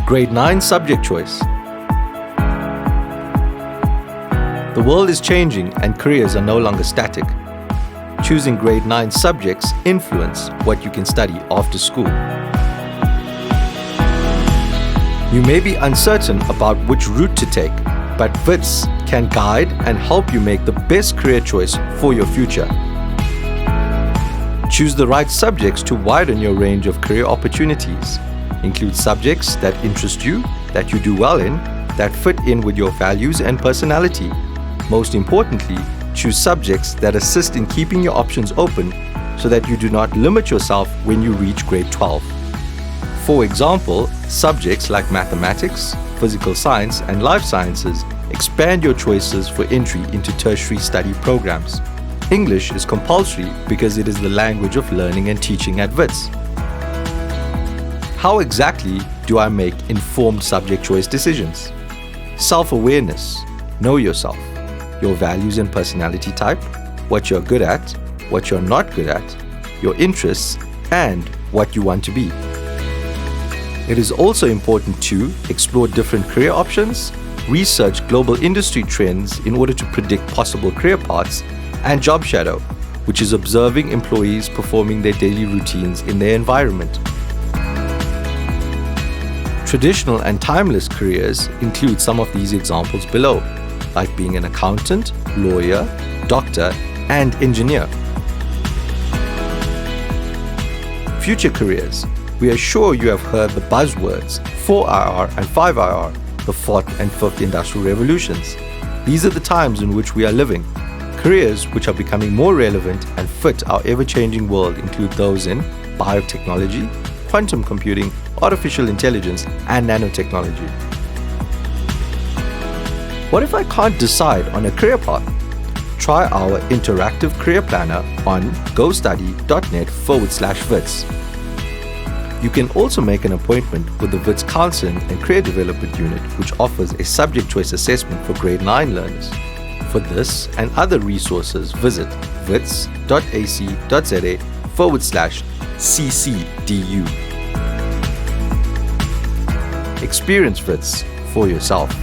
Grade 9 subject choice. The world is changing and careers are no longer static. Choosing grade 9 subjects influence what you can study after school. You may be uncertain about which route to take, but Wits can guide and help you make the best career choice for your future. Choose the right subjects to widen your range of career opportunities. Include subjects that interest you, that you do well in, that fit in with your values and personality. Most importantly, choose subjects that assist in keeping your options open so that you do not limit yourself when you reach grade 12. For example, subjects like mathematics, physical science, and life sciences expand your choices for entry into tertiary study programs. English is compulsory because it is the language of learning and teaching at Wits. How exactly do I make informed subject choice decisions? Self-awareness. Know yourself, your values and personality type, what you're good at, what you're not good at, your interests, and what you want to be. It is also important to explore different career options, research global industry trends in order to predict possible career paths, and job shadow, which is observing employees performing their daily routines in their environment. Traditional and timeless careers include some of these examples below, like being an accountant, lawyer, doctor, and engineer. Future careers. We are sure you have heard the buzzwords 4IR and 5IR, the fourth and fifth industrial revolutions. These are the times in which we are living. Careers which are becoming more relevant and fit our ever-changing world include those in biotechnology, quantum computing, artificial intelligence, and nanotechnology. What if I can't decide on a career path? Try our interactive career planner on gostudy.net/Wits. You can also make an appointment with the Wits Counseling and Career Development Unit, which offers a subject choice assessment for grade 9 learners. For this and other resources, visit wits.ac.za/CCDU. Experience Wits for yourself.